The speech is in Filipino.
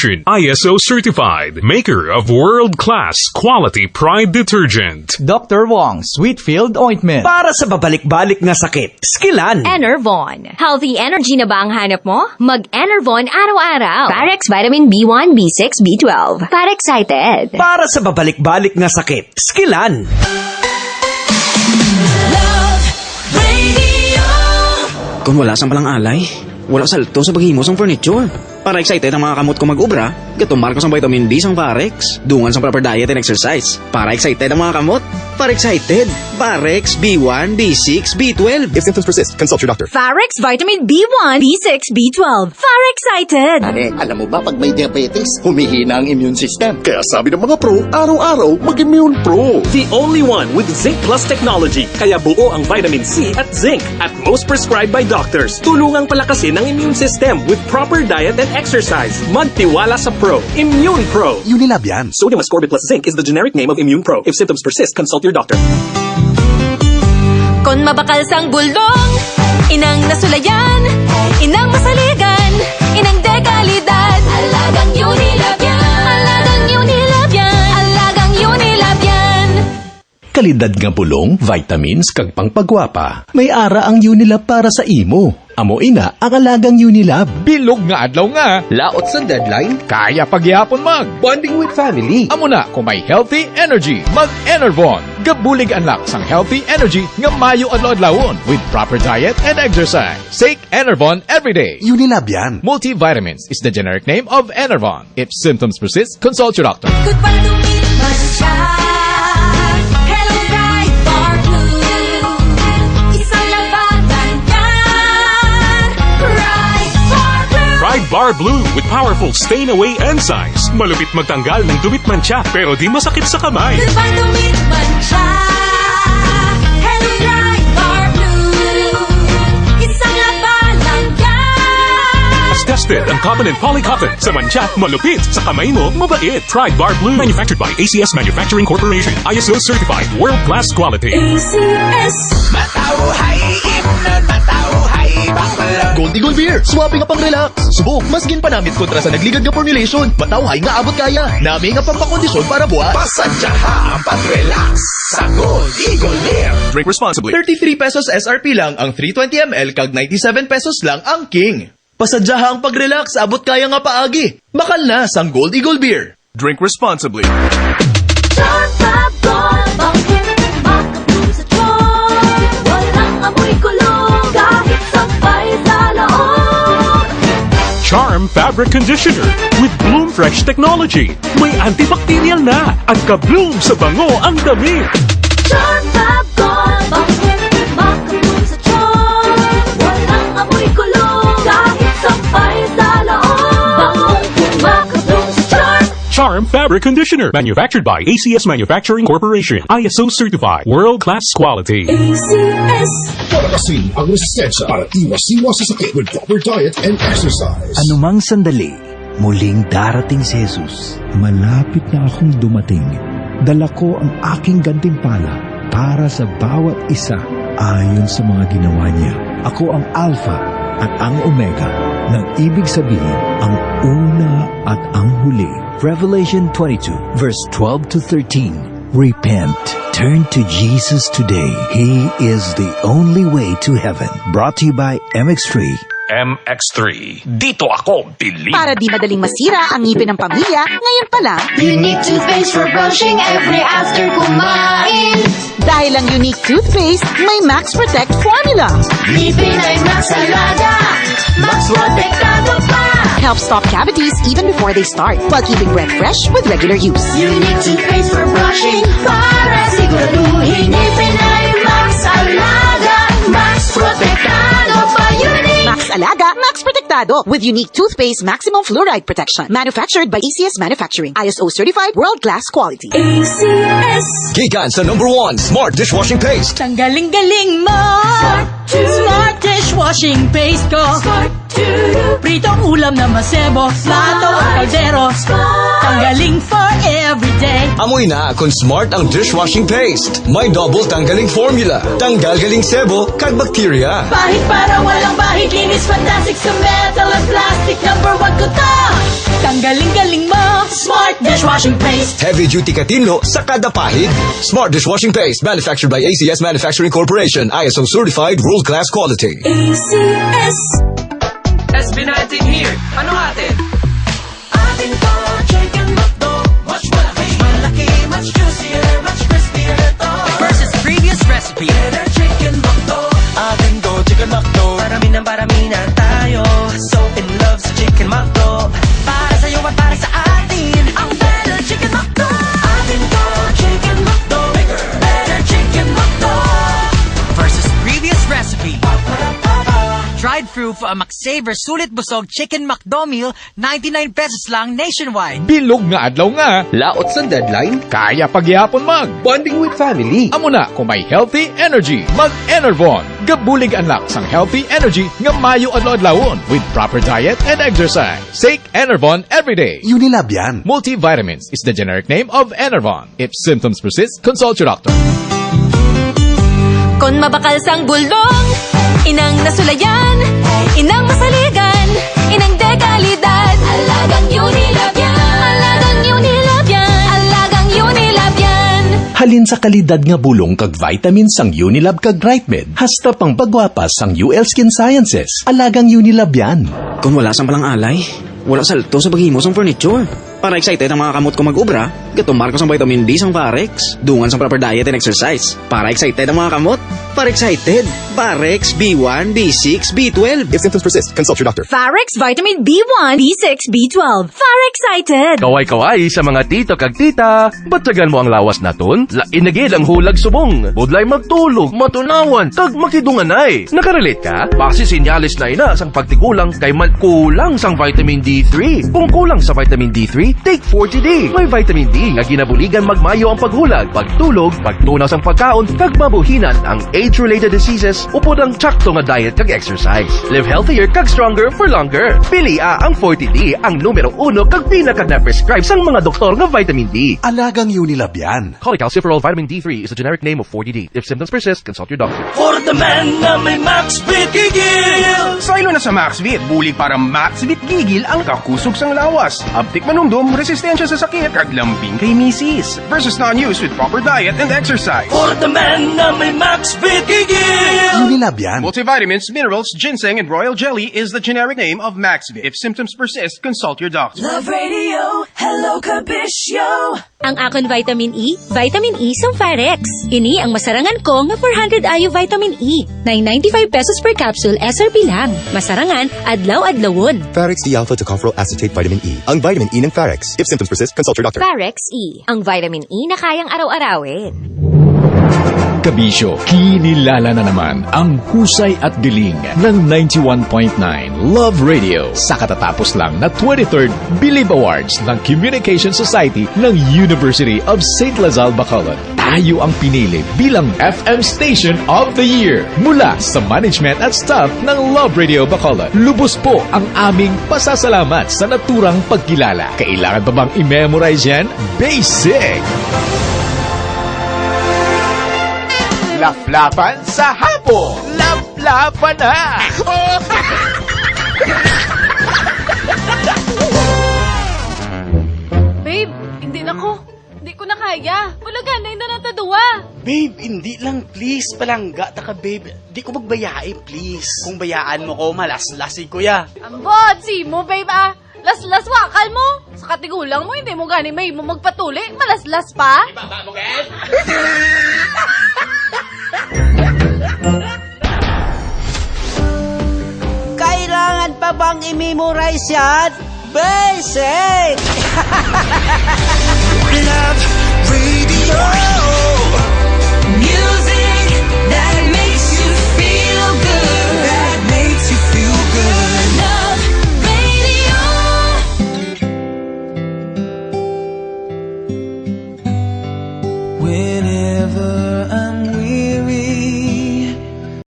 Corporation. ISO certified. Maker of world-class quality Pride detergent. Dr. Wong Sweetfield Ointment. Para sa babalik-balik na sakit, Skillan. Enervon. Healthy energy na ba ang hanap mo? Mag-Enervon araw-araw. Parex Vitamin B1, B6, B12. Para excited. Para sa babalik-balik na sakit, Skillan. Kung wala sang palang alay, wala salto sa paghimo sang furniture. Para excited ang mga kamot ko mag-ubra, gatumar ko sang vitamin B sang Parex, dungan sang proper diet and exercise. Para excited ang mga kamot, para excited, Parex B1, B6, B12. If symptoms persist, consult your doctor. Parex Vitamin B1, B6, B12. Para excited. Alam mo ba, pag may diabetes, humihina ang immune system. Kaya sabi ng mga pro, araw-araw, mag-Immune Pro. The only one with Zinc Plus technology. Kaya buo ang vitamin C at zinc at most prescribed by doctors. Tulungang palakasin ang immune system with proper diet and exercise. Magtiwala sa Pro. Immune Pro. Unilab yan. Sodium ascorbate plus zinc is the generic name of Immune Pro. If symptoms persist, consult your doctor. Kon mabakal sang bulong, inang nasulayan, inang masaligan, inang dekalidad. Alagang Unilab yan. Alagang Unilab yan. Alagang Unilab yan. Kalidad nga bulong, vitamins, kag pangpagwapa. May ara ang Unilab para sa imo. Amo ina ang alagang Unilab. Bilog nga adlaw nga. Laot sa deadline. Kaya pagyapon mag. Bonding with family. Amo na kung may healthy energy. Mag-Enervon. Gabulig anak sang healthy energy nga mayo adlaw-adlawon with proper diet and exercise. Take Enervon every day. Unilab yan. Multivitamins is the generic name of Enervon. If symptoms persist, consult your doctor. Good para lumipas siya. Hello, Pride Bar Blue. Isang labatan yan. Pride Bar Blue. Pride Bar Blue with powerful stain-away enzymes. Malupit magtanggal ng dumit mancha pero di masakit sa kamay. Good para lumipas siya. Hello, Pride Bar Blue. Isang labatan yan. As tested ang cotton and polycotton. Sa mancha, malupit. Sa kamay mo, mabait. Pride Bar Blue. Manufactured by ACS Manufacturing Corporation. ISO certified. World-class quality. ACS. Gold Eagle Beer, swabe nga pang relax. Subok, masgin pa namit kontra sa nagligad nga formulation. Matawhay nga abot kaya. Nami nga pampakondisyon para buhat. Pasadyaha ang pag-relax sa Gold Eagle Beer. Drink responsibly. 33 pesos SRP lang ang 320 ml kag 97 pesos lang ang King. Pasadyaha ang pag-relax, abot kaya nga paagi. Bakal na sang Gold Eagle Beer. Drink responsibly. Charm Fabric Conditioner with Bloom Fresh Technology. May antibacterial na at ka-bloom sa bango ang damit. Charm Fab Gold, bakit makabloom sa charm? Walang amoy kulong, kahit sampay sa loob. Bangong makabloom sa charm. Charm Fabric Conditioner. Manufactured by ACS Manufacturing Corporation. ISO certified. World-class quality. ACS. Palakasin ang resistensya para iwas-iwas sa sakit with proper diet and exercise. Anumang sandali, muling darating si Jesus. Malapit na akong dumating. Dala ko ang aking gantimpala para sa bawat isa ayon sa mga ginawa niya. Ako ang Alpha at ang Omega, nang ibig sabihin ang una at ang huli. Revelation 22 verse 12 to 13. Repent. Turn to Jesus today. He is the only way to heaven. Brought to you by MX3. MX3. Dito ako, believe. Para di madaling masira ang ngipin ng pamilya, ngayon pa lang, Unique toothpaste for brushing every after kumain. dahil ang unique toothpaste, may Max Protect formula. Ngipin ay Max Alaga, Max Protektado pa. Helps stop cavities even before they start, while keeping breath fresh with regular use. Unique toothpaste for brushing para siguraduhin ngipin ay Max Alaga, Max Protektado pa. Unique Max Alaga, Max Protectado with unique toothpaste maximum fluoride protection. Manufactured by ACS Manufacturing. ISO certified world-class quality. ACS. Gigan sa #1 Smart Dishwashing Paste. Ang galing-galing mo. Smart dishwashing paste ko. Pritong ulam na masebo. Plato o kaldero. Tanggaling for everyday. Amoy na kung Smart ang dishwashing paste. May double tanggaling formula. Tanggal galing sebo kag bakterya. Bahit para walang bahit. Linis fantastic sa metal at plastic. #1 ko to. Tanggaling dishwashing paste. Heavy-duty katinlo sa kada pahid. Smart dishwashing paste, manufactured by ACS Manufacturing Corporation. ISO certified, world-class quality. ACS. SB19 here. Ano atin? Atin to, chicken McDo. Much malaki. Malaki, much juicier, much crispier to. Versus previous recipe. Better chicken McDo. Atin to, chicken McDo. Parami na tayo. So in love sa chicken McDo. Para sa'yo at para sa atin. Ang better chicken McDo. Atin to, chicken McDo. Better chicken McDo. Versus previous recipe. Dried fruit for a McSaver sulit busog chicken McDo meal, 99 pesos lang nationwide. Bilog nga adlaw nga. Laot sa deadline. Kaya pagyapon mag. Bonding with family. Amo na kung may healthy energy, mag-Enervon. Gabulig anak sang healthy energy nga mayo adlaw-adlawon with proper diet and exercise. Take Enervon every day. Unilab yan. Multivitamins is the generic name of Enervon. If symptoms persist, consult your doctor. Kon mabakal sang bulldog, inang nasulayan, inang masaligan, inang dekalidad. Alagang Unilab yan. Alagang Unilab yan. Alagang Unilab yan. Halin sa kalidad nga bulong kag vitamins sang Unilab kag Brightmed. Hasta pang pagwapas sang UL Skin Sciences. Alagang Unilab yan. Kung wala sang palang alay, wala salto sa paghimo sang furniture. Para excited ang mga kamot ko mag-ubra, gatumar ko sang vitamin D sang Parex. Dungan sang proper diet and exercise. Para excited ang mga kamot. Para excited. Parex, B1, B6, B12. If symptoms persist, consult your doctor. Farex Vitamin B1, B6, B12. Excited. Kaway-kaway sa mga tito kag tita. Batsagan mo ang lawas naton? Lainagid ang hulag subong. Budlay magtulog, matunawan, kag makidunganay. Nakarelate ka? Base sinyalis na ina sang pagtigulang kay man kulang sang vitamin D3. Kung kulang sa vitamin D3, take 40D. May vitamin D nga ginabuligan magmayo ang paghulag, pagtulog, pagtunaw sang pagkaon, kag mabuhinan ang age-related diseases upod ang tsakto nga diet kag exercise. Live healthier kag stronger for longer. Pilia ang 40D, ang numero 1 kag pinaka na-prescribe sang mga doktor nga vitamin D. Alagang Unilab yan. Cholecalciferol vitamin D3 is the generic name of 40D. If symptoms persist, consult your doctor. For the man na may MaxVit Gigil! Saylo na sa MaxVit, bulig para MaxVit Gigil ang kakusog sang lawas. Abtik manumdum, resistensya sa sakit, kag lambing kay misis. Versus non-use with proper diet and exercise. For the man na may MaxVit Gigil! Unilab yan. Multivitamins, minerals, ginseng, and royal jelly is the generic name of MaxVit. If symptoms persist, consult your doctor. Love Radio, hello Kabisyo. Ang akon vitamin E sang Farex. Ini ang masarangan ko nga 400 IU vitamin E. 995 pesos per capsule SRP lang. Masarangan adlaw-adlawon. Farex D-alpha tocopherol acetate vitamin E. Ang vitamin E ng Farex. If symptoms persist, consult your doctor. Farex E, ang vitamin E na kayang araw-arawin. Kabisyo, kinilala na naman ang husay at galing ng 91.9 Love Radio sa katatapos lang na 23rd Believe Awards ng Communication Society ng University of St. Lazal, Bacolod. Tayo ang pinili bilang FM Station of the Year mula sa management at staff ng Love Radio Bacolod. Lubos po ang aming pasasalamat sa naturang pagkilala. Kailangan pa bang i-memorize yan? Basic! Laplapan sa hapon! Laplapan na! Babe, hindi na ko. Hindi ko na kaya. Wala ganay na nataduwa. Babe, hindi lang please. Palangga ta ka babe. Di ko magbayai please. Kung bayaan mo ko, malaslasin ko ya. Ambot, si mo babe ah. Las-las wakal mo. Sa katigulang mo, hindi mo gani may mo magpatuli. Malas-las pa. Ibaba mo guys! Kailangan pa bang i-memorize yan? Basic! Love